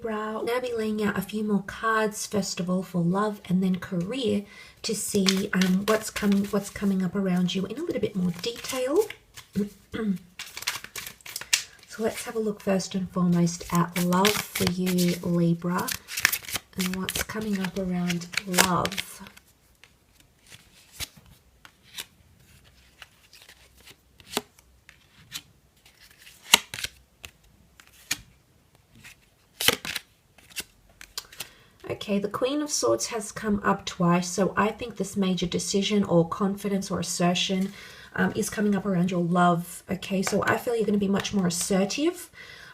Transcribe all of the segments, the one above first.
Libra. Now I'll be laying out a few more cards, first of all for love and then career, to see what's coming up around you in a little bit more detail. So let's have a look first and foremost at love for you, Libra, and what's coming up around love. Okay, the Queen of Swords has come up twice, so I think this major decision or confidence or assertion is coming up around your love. Okay, so I feel you're going to be much more assertive,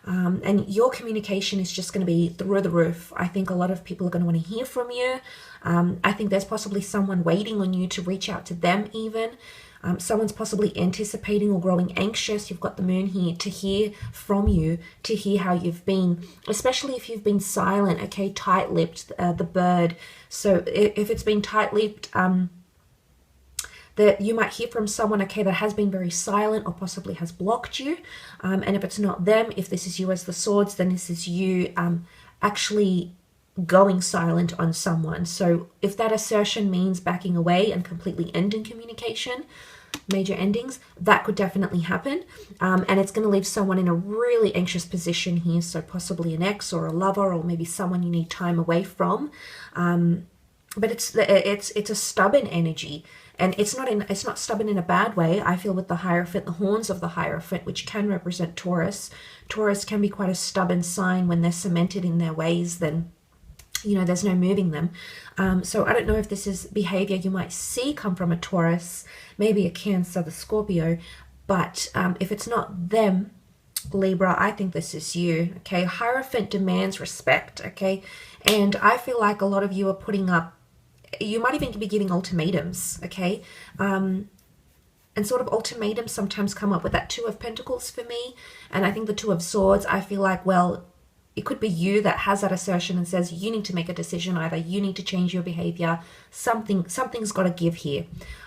and your communication is just going to be through the roof. I think a lot of people are going to want to hear from you. I think there's possibly someone waiting on you to reach out to them even. Someone's possibly anticipating or growing anxious. You've got the moon here to hear from you, to hear how you've been, especially if you've been silent, okay, tight-lipped, the bird. So if it's been tight-lipped, that you might hear from someone, okay, that has been very silent or possibly has blocked you. And if it's not them, if this is you as the swords, then this is you actually going silent on someone. So if that assertion means backing away and completely ending communication, major endings, that could definitely happen. And it's going to leave someone in a really anxious position here. So possibly an ex or a lover, or maybe someone you need time away from. But it's a stubborn energy, and it's not stubborn in a bad way. I feel with the Hierophant, the horns of the Hierophant, which can represent Taurus. Taurus can be quite a stubborn sign. When they're cemented in their ways, then there's no moving them. So I don't know if this is behavior you might see come from a Taurus, maybe a Cancer, the Scorpio, but if it's not them, Libra, I think this is you. Okay, Hierophant demands respect. Okay, and I feel like a lot of you are putting up, you might even be getting ultimatums. Okay, and sort of ultimatums sometimes come up with that Two of Pentacles for me, and I think the Two of Swords, I feel like, well, it could be you that has that assertion and says you need to make a decision. Either you need to change your behavior. Something's got to give here.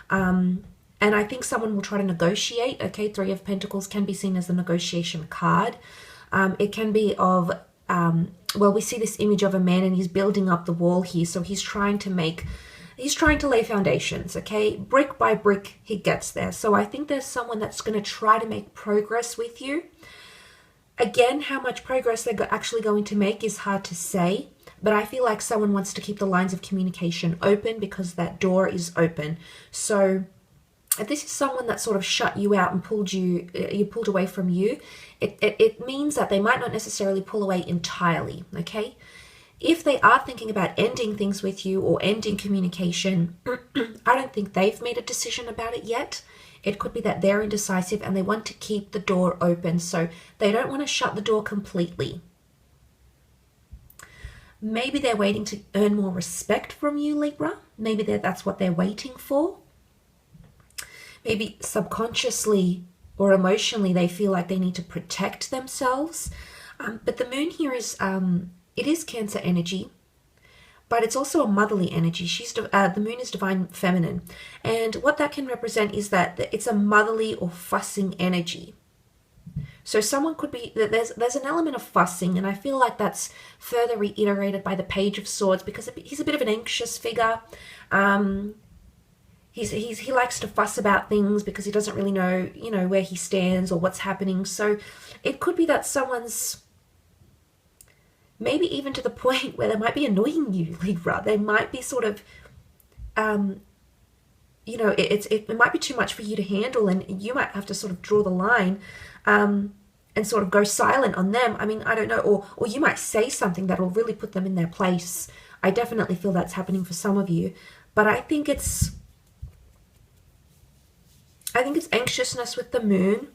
And I think someone will try to negotiate. Okay, Three of Pentacles can be seen as a negotiation card. It can be of, well, we see this image of a man and he's building up the wall here. So he's trying to lay foundations. Okay, brick by brick he gets there. So I think there's someone that's going to try to make progress with you. Again, how much progress they're actually going to make is hard to say, but I feel like someone wants to keep the lines of communication open because that door is open. So if this is someone that sort of shut you out and pulled away from you, it means that they might not necessarily pull away entirely, okay? If they are thinking about ending things with you or ending communication, I don't think they've made a decision about it yet. It could be that they're indecisive and they want to keep the door open. So they don't want to shut the door completely. Maybe they're waiting to earn more respect from you, Libra. Maybe that's what they're waiting for. Maybe subconsciously or emotionally they feel like they need to protect themselves. But the moon here is, it is Cancer energy. But it's also a motherly energy. The moon is divine feminine. And what that can represent is that it's a motherly or fussing energy. So someone could be, there's an element of fussing, and I feel like that's further reiterated by the Page of Swords because he's a bit of an anxious figure. He likes to fuss about things because he doesn't really know, where he stands or what's happening. So it could be that someone's, maybe even to the point where they might be annoying you, Libra. They might be sort of, it might be too much for you to handle, and you might have to sort of draw the line and sort of go silent on them. I mean, I don't know, or you might say something that will really put them in their place. I definitely feel that's happening for some of you, but I think it's anxiousness with the moon.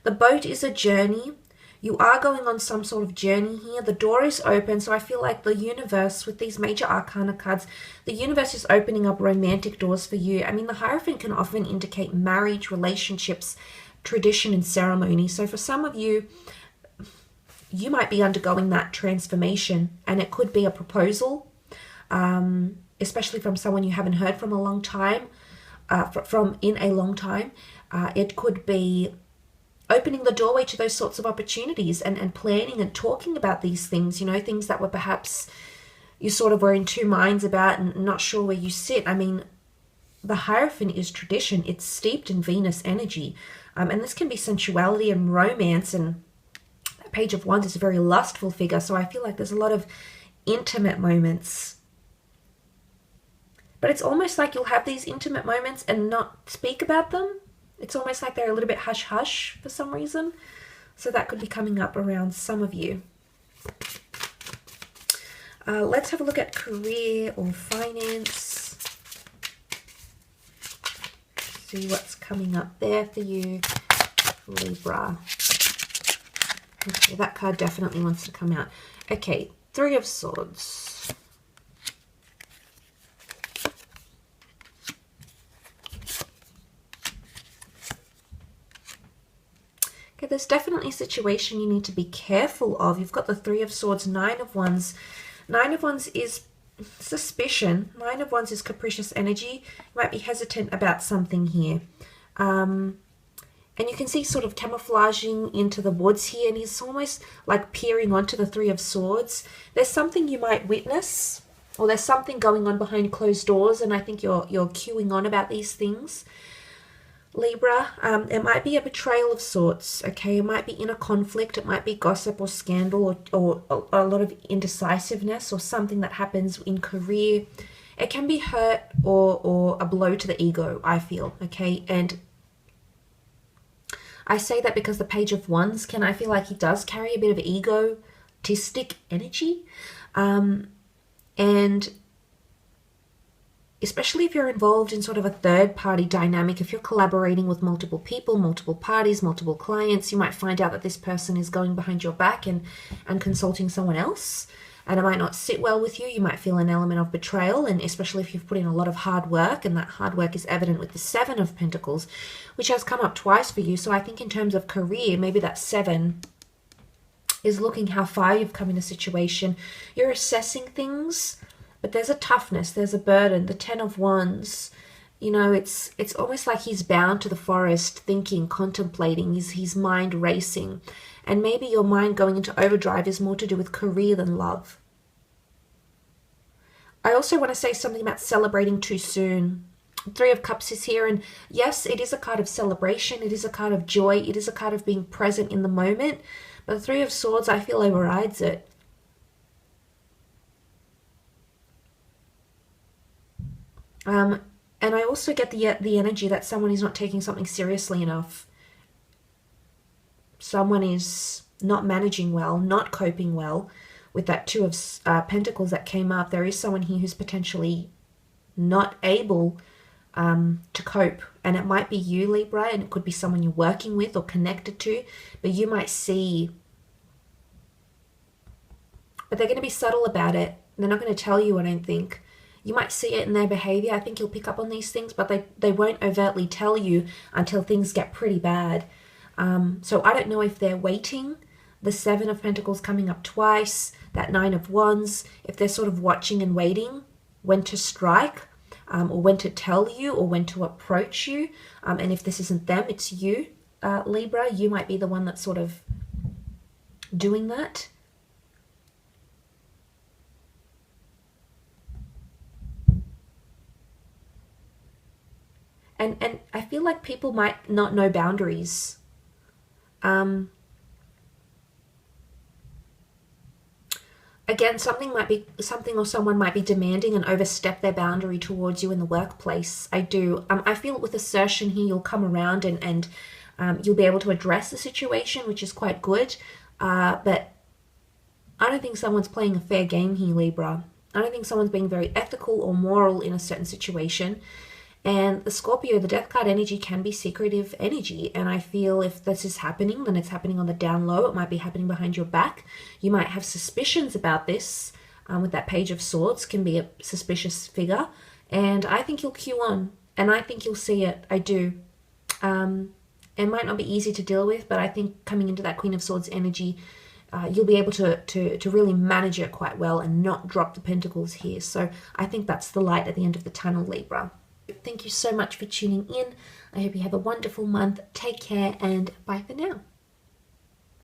The boat is a journey. You are going on some sort of journey here. The door is open. So I feel like the universe, with these major arcana cards, the universe is opening up romantic doors for you. I mean, the Hierophant can often indicate marriage, relationships, tradition, and ceremony. So for some of you, you might be undergoing that transformation, and it could be a proposal, especially from someone you haven't heard from a long time, in a long time. It could be opening the doorway to those sorts of opportunities and planning and talking about these things, you know, things that were perhaps you sort of were in two minds about and not sure where you sit. I mean, the Hierophant is tradition. It's steeped in Venus energy. And this can be sensuality and romance, and Page of Wands is a very lustful figure. So I feel like there's a lot of intimate moments. But it's almost like you'll have these intimate moments and not speak about them. It's almost like they're a little bit hush-hush for some reason. So that could be coming up around some of you. Let's have a look at career or finance. See what's coming up there for you, Libra. Okay, that card definitely wants to come out. Okay, Three of Swords. Okay, there's definitely a situation you need to be careful of. You've got the Three of Swords, Nine of Wands. Nine of Wands is suspicion. Nine of Wands is capricious energy. You might be hesitant about something here. And you can see sort of camouflaging into the woods here, and he's almost like peering onto the Three of Swords. There's something you might witness, or there's something going on behind closed doors, and I think you're queuing on about these things. Libra, it might be a betrayal of sorts, okay? It might be inner conflict, it might be gossip or scandal, or a lot of indecisiveness, or something that happens in career. It can be hurt or a blow to the ego, I feel, okay? And I say that because the Page of Wands I feel like he does carry a bit of egotistic energy. And especially if you're involved in sort of a third-party dynamic, if you're collaborating with multiple people, multiple parties, multiple clients, you might find out that this person is going behind your back and consulting someone else, and it might not sit well with you. You might feel an element of betrayal, and especially if you've put in a lot of hard work, and that hard work is evident with the Seven of Pentacles, which has come up twice for you. So I think in terms of career, maybe that Seven is looking how far you've come in a situation. You're assessing things, but there's a toughness, there's a burden. The Ten of Wands, you know, it's almost like he's bound to the forest, thinking, contemplating, his mind racing. And maybe your mind going into overdrive is more to do with career than love. I also want to say something about celebrating too soon. Three of Cups is here, and yes, it is a card of celebration, it is a card of joy, it is a card of being present in the moment, but the Three of Swords, I feel, overrides it. And I also get the energy that someone is not taking something seriously enough. Someone is not managing well, not coping well with that Two of Pentacles that came up. There is someone here who's potentially not able to cope. And it might be you, Libra, and it could be someone you're working with or connected to. But you might see... But they're going to be subtle about it. They're not going to tell you, I don't think. You might see it in their behavior. I think you'll pick up on these things, but they won't overtly tell you until things get pretty bad. So I don't know if they're waiting. The Seven of Pentacles coming up twice, that Nine of Wands, if they're sort of watching and waiting when to strike, or when to tell you, or when to approach you. And if this isn't them, it's you, Libra. You might be the one that's sort of doing that. And I feel like people might not know boundaries. Again, something or someone might be demanding and overstep their boundary towards you in the workplace. I do. I feel with assertion here, you'll come around and you'll be able to address the situation, which is quite good. But I don't think someone's playing a fair game here, Libra. I don't think someone's being very ethical or moral in a certain situation. And the Scorpio, the death card energy can be secretive energy. And I feel if this is happening, then it's happening on the down low. It might be happening behind your back. You might have suspicions about this. With that Page of Swords, can be a suspicious figure. And I think you'll queue on. And I think you'll see it. I do. It might not be easy to deal with, but I think coming into that Queen of Swords energy, you'll be able to really manage it quite well and not drop the pentacles here. So I think that's the light at the end of the tunnel, Libra. Thank you so much for tuning in. I hope you have a wonderful month. Take care and bye for now.